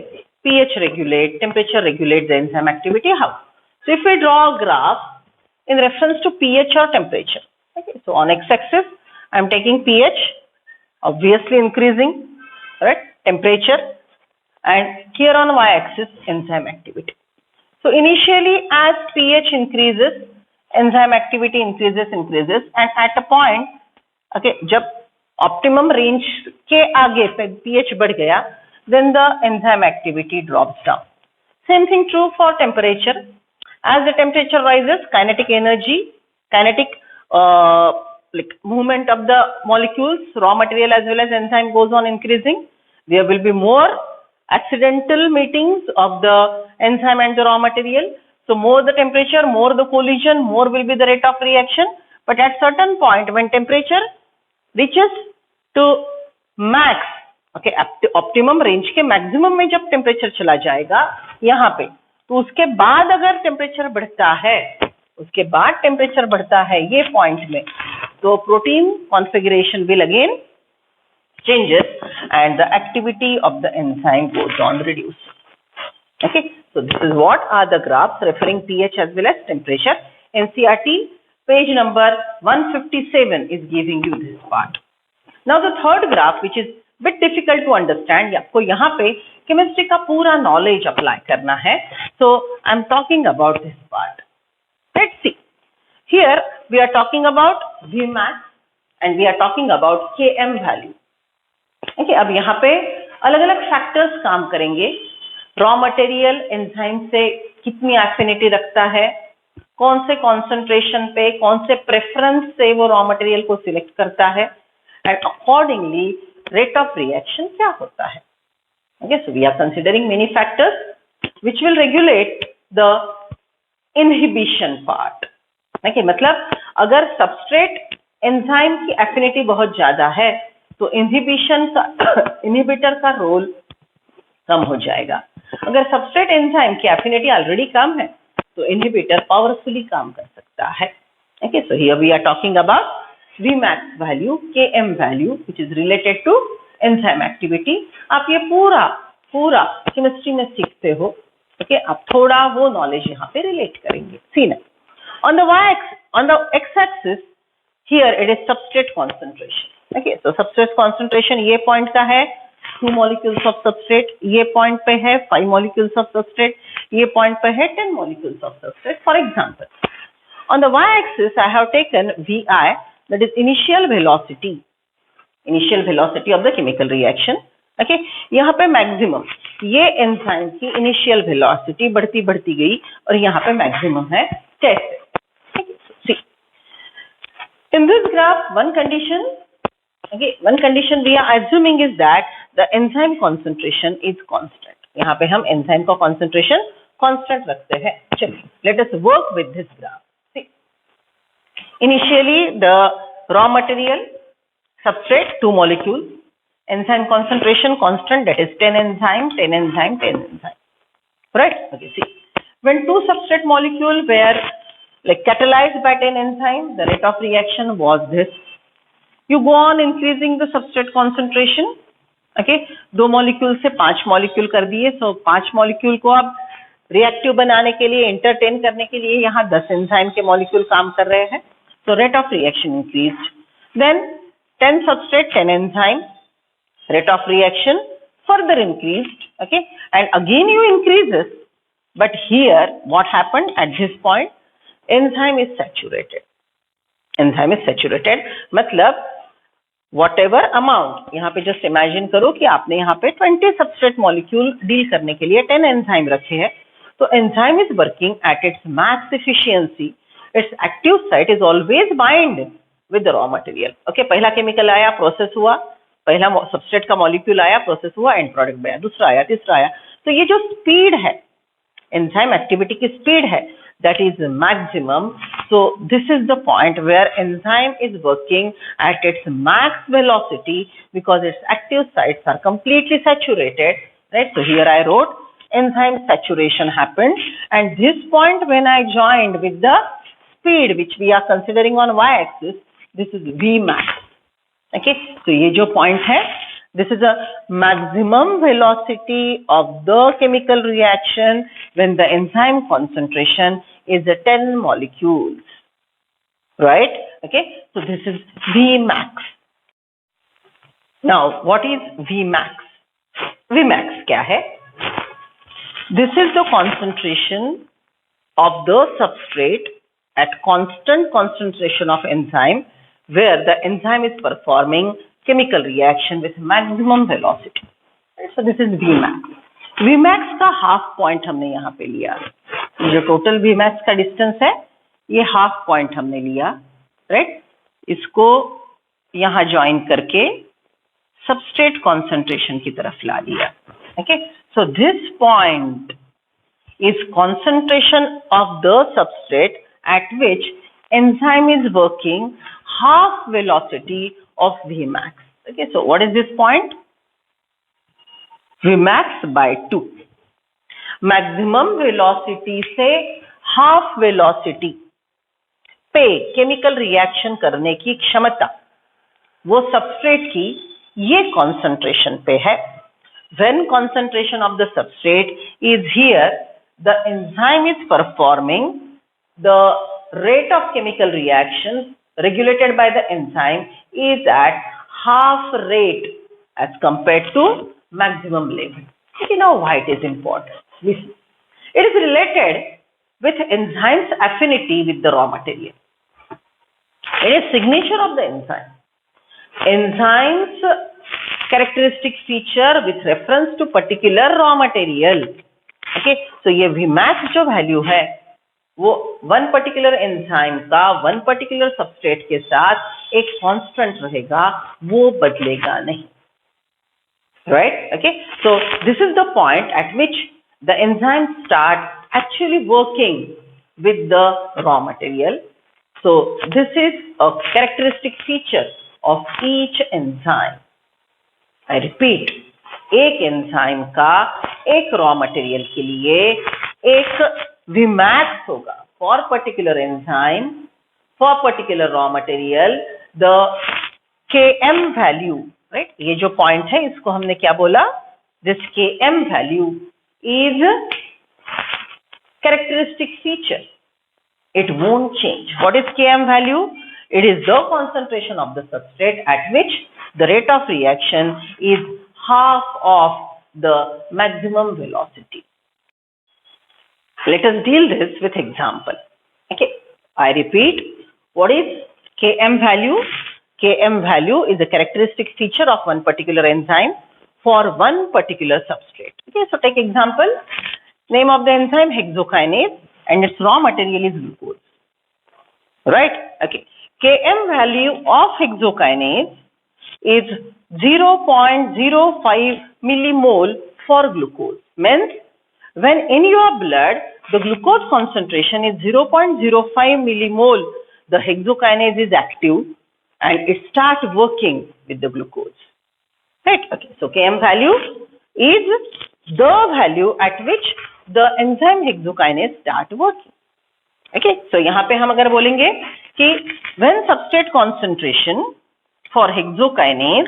pH regulate, temperature regulate the enzyme activity. How? So if we draw a graph in reference to pH or temperature, okay, so on x-axis I am taking pH, obviously increasing, right, temperature, and here on y-axis enzyme activity. So initially as pH increases, enzyme activity increases, and at a point, okay, जब optimum range के आगे पे pH बढ़ गया, then the enzyme activity drops down. Same thing true for temperature. As the temperature rises, kinetic energy, kinetic like movement of the molecules, raw material as well as enzyme goes on increasing. There will be more accidental meetings of the enzyme and the raw material. So more the temperature, more the collision, more will be the rate of reaction. But at certain point when temperature reaches to max, okay, optimum range के maximum में जब temperature चला जाएगा यहाँ पे, तो उसके बाद अगर टेम्परेचर बढ़ता है ये पॉइंट में, तो protein configuration will again changes and the activity of the enzyme goes on reduced. Okay, so this is what are the graphs referring pH as well as temperature. NCERT page number 157 is giving you this part. Now the third graph, which is bit difficult to understand, आपको यहाँ पे chemistry का पूरा knowledge apply करना है. So I am talking about this part. Let's see. Here we are talking about Vmax and we are talking about Km value. Okay, अब यहाँ पे अलग अलग फैक्टर्स काम करेंगे. रॉ मटेरियल एंजाइम से कितनी एफिनिटी रखता है, कौन से कॉन्सेंट्रेशन पे, कौन से प्रेफरेंस से वो रॉ मटेरियल को सिलेक्ट करता है, and accordingly rate of reaction क्या होता है. Okay, so we are considering many factors which will regulate the inhibition part. Okay, मतलब अगर सबस्ट्रेट एंजाइम की एफिनिटी बहुत ज्यादा है तो इनहिबिशन का इनहिबिटर का रोल कम हो जाएगा. अगर सबस्ट्रेट एंजाइम की एफिनिटी ऑलरेडी कम है तो इनहिबिटर पावरफुली काम कर सकता है. Okay, so here we are talking about Vmax value, Km value, which is related to enzyme activity. आप ये पूरा केमिस्ट्री में सीखते हो. Okay, आप थोड़ा वो नॉलेज यहाँ पे रिलेट करेंगे. See now, on the x-axis, here it is substrate concentration. Okay, so substrate concentration ये पॉइंट का है 2 molecules of substrate, ये पॉइंट पे है 5 molecules of substrate, ये पॉइंट पे है 10 molecules of substrate. For example, on the y-axis I have taken Vi, that is initial velocity of the chemical reaction. Okay, यहाँ पे मैक्सिमम ये एंजाइम की इनिशियल वेलोसिटी बढ़ती गई और यहाँ पे मैक्सिमम है कैसे. See, in this graph one condition we are assuming is that the enzyme concentration is constant. यहाँ पे हम एंजाइम का concentration constant रखते हैं. चलिए, let us work with this graph. See, initially the raw material, substrate 2 molecules, enzyme concentration constant, that is 10 enzyme, right? Okay, see, when 2 substrate molecule were like catalyzed by 10 enzyme, the rate of reaction was this. You go on increasing the substrate concentration. Okay, 2 molecule से 5 molecule कर दिए, so 5 molecule को अब reactive बनाने के लिए, entertain करने के लिए यहाँ 10 enzyme के molecule काम कर रहे हैं. So rate of reaction increased. Then 10 substrate, 10 enzyme, rate of reaction further increased. Okay, and again you increase this, but here what happened at this point? Enzyme is saturated. मतलब whatever amount, यहाँ पे just imagine करो कि आपने यहाँ पे 20 substrate molecule deal करने के लिए 10 enzyme रखे हैं, तो enzyme is working at its max efficiency. Its active site is always bind with the raw material. Okay, पहला chemical आया, process हुआ, पहला सबस्ट्रेट का मॉलिक्यूल आया, प्रोसेस हुआ, एंड प्रोडक्ट बना, दूसरा आया, तीसरा आया। तो ये जो स्पीड है, एंजाइम एक्टिविटी की स्पीड है, that is maximum. So this is the point where enzyme is working at its max velocity because its active sites are completely saturated, right? So here I wrote enzyme saturation happened, and this point when I joined with the speed which we are considering on y-axis, this is Vmax. Okay, so ये जो point है, this is a maximum velocity of the chemical reaction when the enzyme concentration is 10 molecules, right? Okay, so this is Vmax. Now, what is Vmax? Vmax क्या है? This is the concentration of the substrate at constant concentration of enzyme where the enzyme is performing chemical reaction with maximum velocity. So this is Vmax. Vmax का half point हमने यहाँ पे लिया। जो total Vmax का distance है, ये half point हमने लिया, राइट? इसको यहाँ ज्वाइन करके सबस्ट्रेट कॉन्सेंट्रेशन की तरफ ला दिया। Okay, so this point is concentration of the substrate at which enzyme is working half velocity of Vmax. Okay, so what is this point? Vmax by 2. Maximum velocity से half velocity पे chemical reaction करने की क्षमता वो substrate की ये concentration पे है। When concentration of the substrate is here, the enzyme is performing the rate of chemical reactions regulated by the enzyme is at half rate as compared to maximum level. You know why it is important? Listen. It is related with enzyme's affinity with the raw material. It is signature of the enzyme. Enzyme's characteristic feature with reference to particular raw material. Okay, so ये Vmax जो value है वो one particular enzyme का one particular substrate के साथ एक constant रहेगा, वो बदलेगा नहीं, right? Okay, so this is the point eight which the enzyme start actually working with the raw material. So this is a characteristic feature of each enzyme. I repeat, एक enzyme का एक raw material के लिए एक Vmax होगा for particular enzyme, for particular raw material, the Km value, right? ये जो point है इसको हमने क्या बोला? This Km value is characteristic feature, it won't change. What is Km value? It is the concentration of the substrate at which the rate of reaction is half of the maximum velocity. Let us deal this with example. Okay, I repeat, what is Km value? Km value is a characteristic feature of one particular enzyme for one particular substrate. Okay, so take example. Name of the enzyme hexokinase and its raw material is glucose. Right? Okay. Km value of hexokinase is 0.05 millimole for glucose. Means when in your blood the glucose concentration is 0.05 millimole, the hexokinase is active and it starts working with the glucose. Right? Okay. So Km value is the value at which the enzyme hexokinase start working. Okay. So यहाँ पे हम अगर बोलेंगे कि when substrate concentration for hexokinase,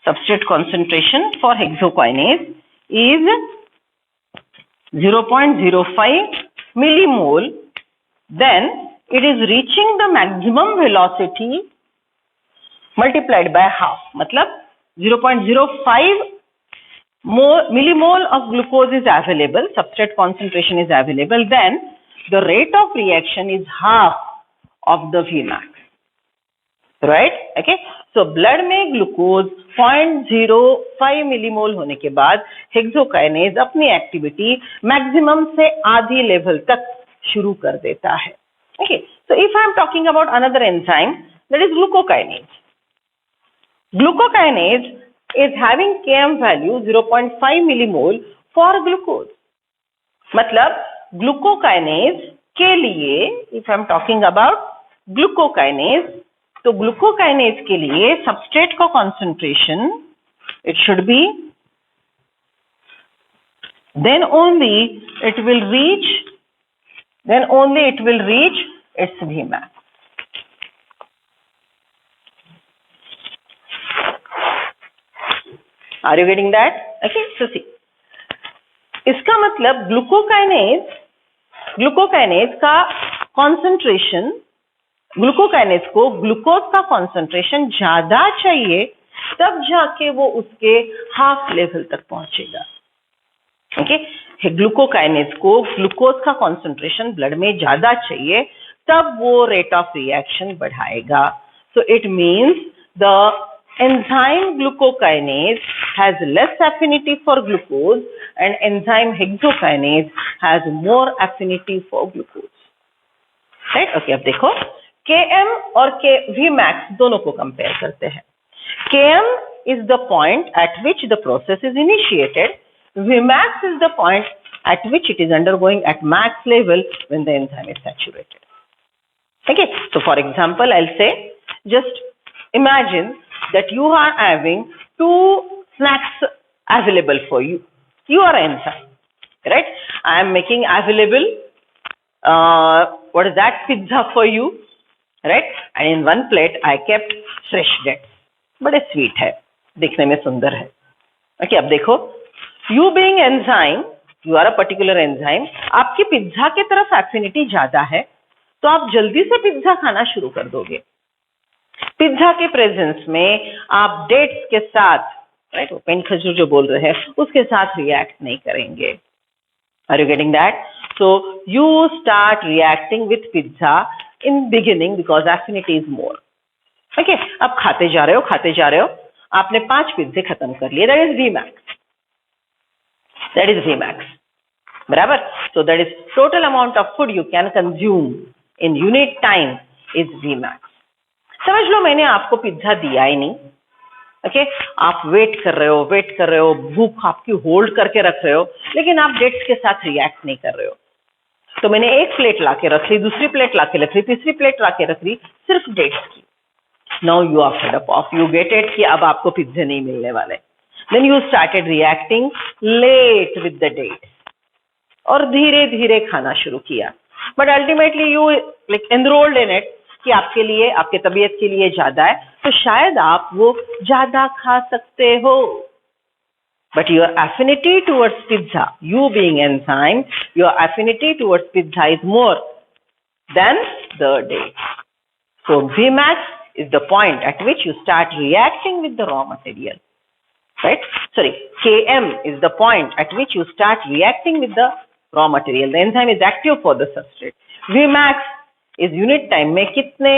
substrate concentration for hexokinase is 0.05 millimole, then it is reaching the maximum velocity multiplied by half. मतलब 0.05 millimole of glucose is available, substrate concentration is available, then the rate of reaction is half of the Vmax. Right? Okay. So blood में glucose 0.05 millimole होने के बाद hexokinase अपनी activity maximum से आधी level तक शुरू कर देता है. Okay. So if I am talking about another enzyme, that is glucokinase. Glucokinase is having Km value 0.5 millimole for glucose. मतलब glucokinase के लिए, if I am talking about glucokinase, तो glucokinase के लिए substrate का concentration it should be, then only it will reach its Vmax. Are you getting that? Okay, so see, इसका मतलब glucokinase का कॉन्सेंट्रेशन, ग्लूकोकाइनेज को ग्लूकोज का कॉन्सेंट्रेशन ज्यादा चाहिए, तब जाके वो उसके हाफ लेवल तक पहुंचेगा. ओके, ग्लूकोकाइनेज को ग्लूकोज का कॉन्सेंट्रेशन ब्लड में ज्यादा चाहिए, तब वो रेट ऑफ रिएक्शन बढ़ाएगा. So it means the enzyme glucokinase has less affinity for glucose and enzyme hexokinase has more affinity for glucose. Right? Okay, अब देखो Km और Vmax दोनों को कंपेयर करते हैं. Km is the point at which the process is initiated. Vmax is the point at which it is undergoing at max level when the enzyme is saturated. Okay, so for example, I'll say, just imagine that you are having 2 snacks available for you. You are an enzyme, right? I am making available, what is that, pizza for you, right? And in one plate I kept fresh dates. बड़े sweet है, देखने में सुंदर है. Okay, अब देखो, you being enzyme, you are a particular enzyme, आपकी pizza की तरफ एफिनिटी ज्यादा है, तो आप जल्दी से पिज्जा खाना शुरू कर दोगे. पिज्जा के प्रेजेंस में आप डेट्स के साथ, राइट, वो पेन खजूर जो बोल रहे हैं उसके साथ रिएक्ट नहीं करेंगे. Are you getting that? So you start reacting with pizza in beginning because affinity is more. Okay, अब खाते जा रहे हो, आपने 5 पिज्जे खत्म कर लिए. That is Vmax. बराबर? So that is total amount of food you can consume in unit time is Vmax. समझ लो मैंने आपको पिज्जा दिया ही नहीं. ओके, आप वेट कर रहे हो, भूख आपकी होल्ड करके रख रहे हो, लेकिन आप डेट्स के साथ रिएक्ट नहीं कर रहे हो. तो मैंने एक प्लेट लाके रख ली, दूसरी प्लेट लाके रख ली, तीसरी प्लेट लाके रख ली, सिर्फ डेट्स की. Now you are fed up of, you get it कि अब आपको पिज्जे नहीं मिलने वाले. Then you started reacting late with the dates और धीरे धीरे खाना शुरू किया. But ultimately you like enrolled in it कि आपके लिए, आपके तबीयत के लिए ज्यादा है, तो शायद आप वो ज्यादा खा सकते हो. But your affinity towards pizza, you being enzyme, your affinity towards pizza is more than the date. So Vmax is the point at which you start reacting with the raw material, right? Sorry, Km is the point at which you start reacting with the raw material. The enzyme is active for the substrate. Vmax is unit time में कितने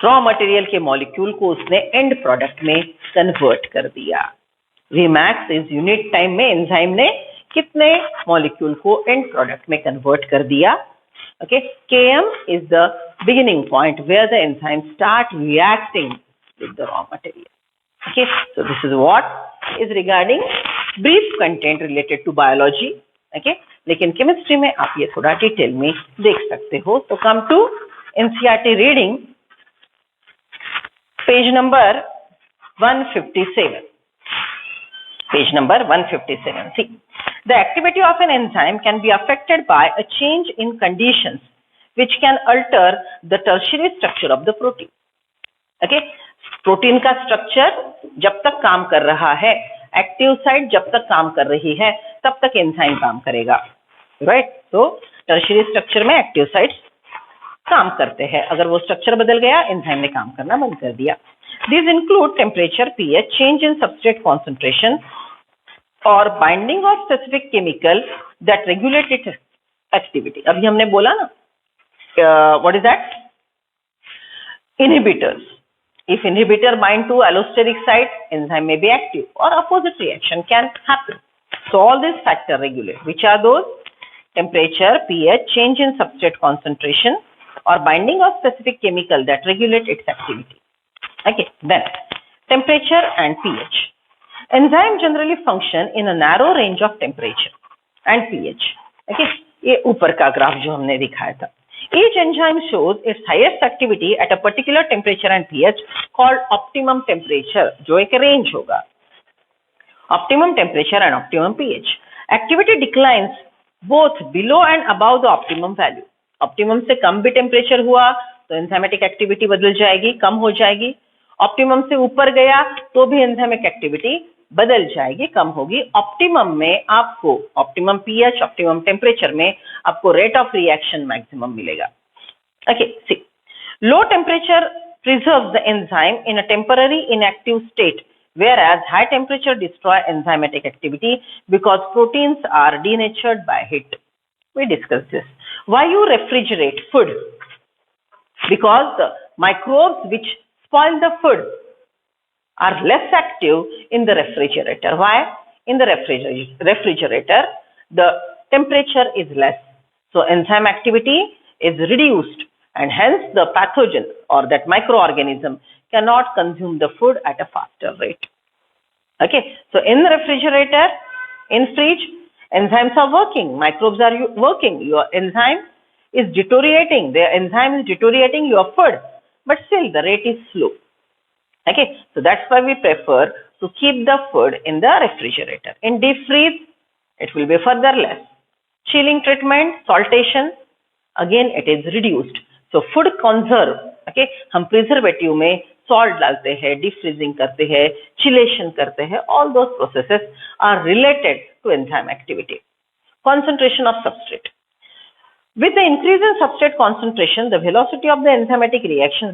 raw material के molecule को उसने end product में convert कर दिया. Vmax is unit time में enzyme ने कितने molecule को end product में convert कर दिया. Okay, Km is the beginning point where the enzyme start reacting with the raw material. Okay, so this is what is regarding brief content related to biology. Okay, लेकिन chemistry में आप ये थोड़ा detail में देख सकते हो. तो come to NCERT reading, page number 157. Page number 157. See, the activity of an enzyme can be affected by a change in conditions which can alter the tertiary structure of the protein. Okay, protein का structure जब तक काम कर रहा है, active site जब तक काम कर रही है, तब तक एंजाइम काम करेगा, राइट? तो टर्शियरी स्ट्रक्चर में एक्टिव साइट्स काम करते हैं. अगर वो स्ट्रक्चर बदल गया, एंजाइम ने काम करना बंद कर दिया. These include temperature, pH, change in substrate concentration, or binding of specific chemical that regulate its activity. अभी हमने बोला ना, what is that? Inhibitors. If inhibitor bind to allosteric site, enzyme may be active, or opposite reaction can happen. So all these factors regulate. Which are those? Temperature, pH, change in substrate concentration, or binding of specific chemical that regulate its activity. Okay, then temperature and pH. Enzyme generally function in a narrow range of temperature and pH. Okay, ये ऊपर का graph जो हमने दिखाया था. Each enzyme shows its highest activity at a particular temperature and pH called optimum temperature, जो एक range होगा. Optimum temperature and optimum pH. Activity declines both below and above the optimum value. Optimum से कम भी temperature हुआ तो enzymatic activity बदल जाएगी, कम हो जाएगी. Optimum से ऊपर गया तो भी enzymatic activity बदल जाएगी, कम होगी. Optimum में आपको optimum pH, optimum temperature में आपको rate of reaction maximum मिलेगा. Okay, see. Low temperature preserves the enzyme in a temporary inactive state, whereas high temperature destroy enzymatic activity because proteins are denatured by heat. We discussed this. Why you refrigerate food? Because the microbes which spoil the food are less active in the refrigerator. Why? In the refrigerator, the temperature is less. So enzyme activity is reduced and hence the pathogen or that microorganism cannot consume the food at a faster rate. Okay, so in the refrigerator, in fridge, enzymes are working, microbes are working, your enzyme is deteriorating, the enzyme is deteriorating your food, but still the rate is slow. Okay, so that's why we prefer to keep the food in the refrigerator. In deep freeze, it will be further less. Chilling treatment, saltation, again it is reduced. So food conserve, okay, हम preservative में salt डालते हैं, deep freezing करते हैं, chillation करते हैं, all those processes are related to enzyme activity. Concentration of substrate. With the increase in substrate concentration, the velocity of the enzymatic reaction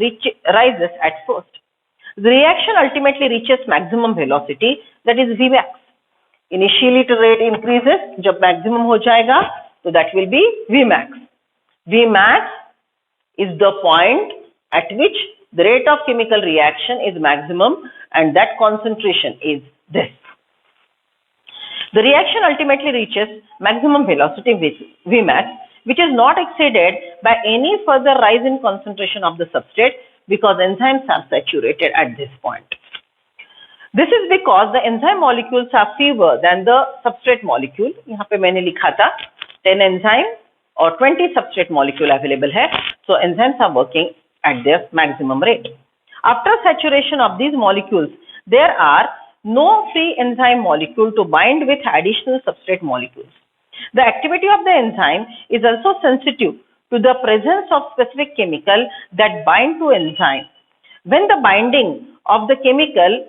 rises at first. The reaction ultimately reaches maximum velocity, that is Vmax. Initially the rate increases, जब maximum हो जाएगा, so that will be Vmax. Vmax is the point at which the rate of chemical reaction is maximum and that concentration is this. The reaction ultimately reaches maximum velocity with Vmax, which is not exceeded by any further rise in concentration of the substrate because enzymes are saturated at this point. This is because the enzyme molecules are fewer than the substrate molecule. यहाँ पे मैंने लिखा था 10 enzyme और 20 substrate molecule available है. So enzymes are working at their maximum rate. After saturation of these molecules, there are no free enzyme molecule to bind with additional substrate molecules. The activity of the enzyme is also sensitive to the presence of specific chemical that bind to enzyme. When the binding of the chemical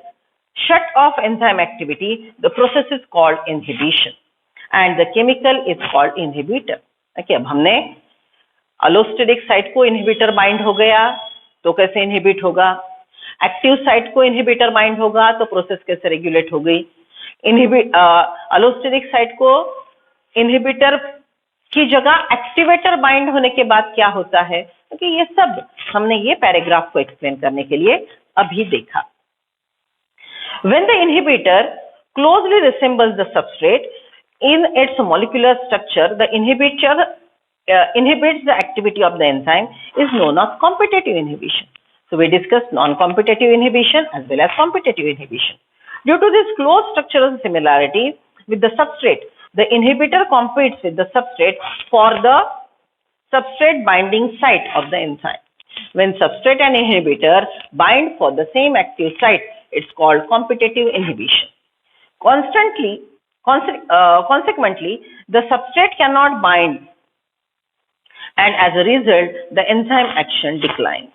shut off enzyme activity, the process is called inhibition and the chemical is called inhibitor. Okay, अब हमने allostetic site को inhibitor bind हो गया तो कैसे inhibit होगा, active site को inhibitor bind होगा तो process कैसे regulate हो गई, allostetic site को inhibitor की जगह activator bind होने के बाद क्या होता है, क्योंकि ये सब हमने ये पैराग्राफ को एक्सप्लेन करने के लिए अभी देखा. When the inhibitor closely resembles the substrate in its molecular structure, the inhibitor inhibits the activity of the enzyme is known as competitive inhibition. So we discussed non-competitive inhibition as well as competitive inhibition. Due to this close structural similarity with the substrate, the inhibitor competes with the substrate for the substrate binding site of the enzyme. When substrate and inhibitor bind for the same active site, it's called competitive inhibition. Consequently, the substrate cannot bind and as a result, the enzyme action declines.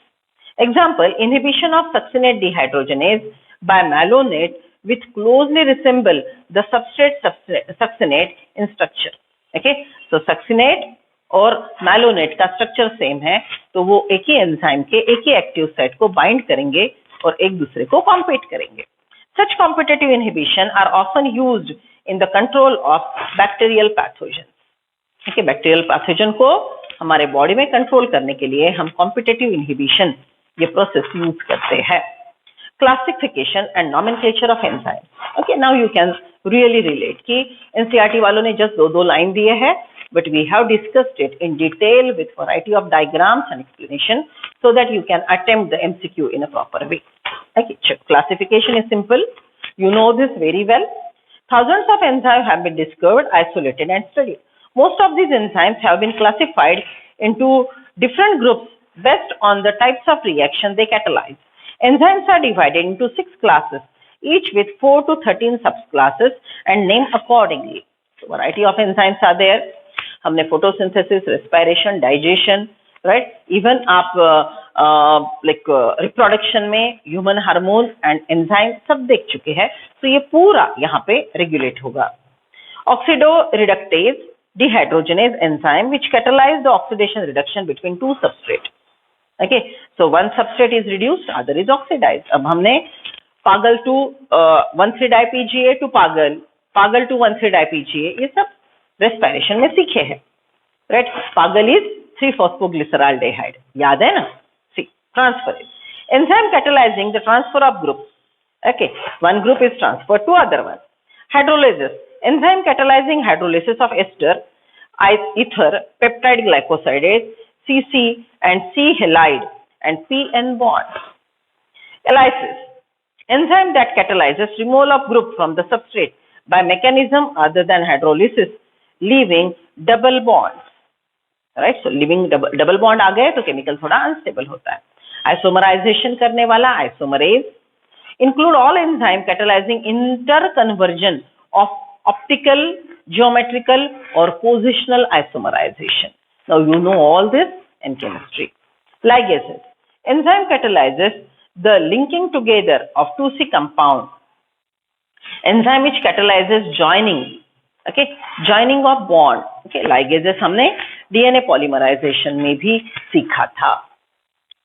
Example, inhibition of succinate dehydrogenase by malonate which closely resemble the substrate succinate in structure. Okay, so succinate और malonate का structure same है, तो वो एक ही enzyme के एक ही active site को bind करेंगे और एक दूसरे को compete करेंगे. Such competitive inhibition are often used in the control of bacterial pathogens. Okay, bacterial pathogen को हमारे बॉडी में कंट्रोल करने के लिए हम कॉम्पिटिटिव इनहिबिशन ये प्रोसेस यूज करते हैं. Classification and nomenclature of enzyme. Okay, now you can really relate कि एनसीईआरटी वालों ने जस्ट दो लाइन दिए हैं but we have discussed it in detail with variety of diagrams and explanation so that you can attempt the MCQ in a proper way. Okay, classification is simple. You know this very well. Thousands of enzymes have been discovered, isolated and studied. Most of these enzymes have been classified into different groups based on the types of reaction they catalyze. Enzymes are divided into 6 classes, each with 4 to 13 subclasses and named accordingly. So, variety of enzymes are there. हमने photosynthesis, respiration, digestion, right? Even आप reproduction में human hormone and enzyme सब देख चुके हैं. तो ये पूरा यहाँ पे regulate होगा. Oxidoreductase dehydrogenase enzyme which catalyze the oxidation reduction between two substrates. Okay, so one substrate is reduced, other is oxidized. अब हमने पागल to 1,3-dipGA to पागल to 1,3-dipGA ये सब respiration में सीखे हैं, right? पागल is 3-phosphoglyceraldehyde, याद है ना? See, transferase. Enzyme catalyzing the transfer of groups. Okay, one group is transferred to other one. Hydrolysis. Enzyme catalyzing hydrolysis of ester, ether, peptide glycosidase, CC and C halide and PN bonds. Elysis. Enzyme that catalyzes removal of group from the substrate by mechanism other than hydrolysis, leaving double bonds. Right? So leaving double bond आ गए तो chemical थोड़ा unstable होता है. Isomerization करने वाला isomerase. Include all enzyme catalyzing interconversion of optical, geometrical or positional isomerization. Now you know all this in chemistry. Ligases. Enzyme catalyzes the linking together of 2C compound. Enzyme which catalyzes joining. Okay, joining of bond. Okay, ligases हमने DNA polymerization में भी सीखा था.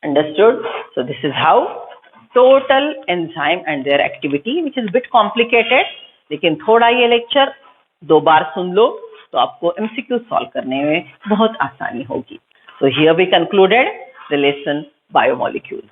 Understood? So this is how total enzyme and their activity, which is bit complicated, लेकिन थोड़ा ये lecture 2 बार सुन लो तो आपको MCQ सॉल्व करने में बहुत आसानी होगी. So here we concluded the lesson biomolecules.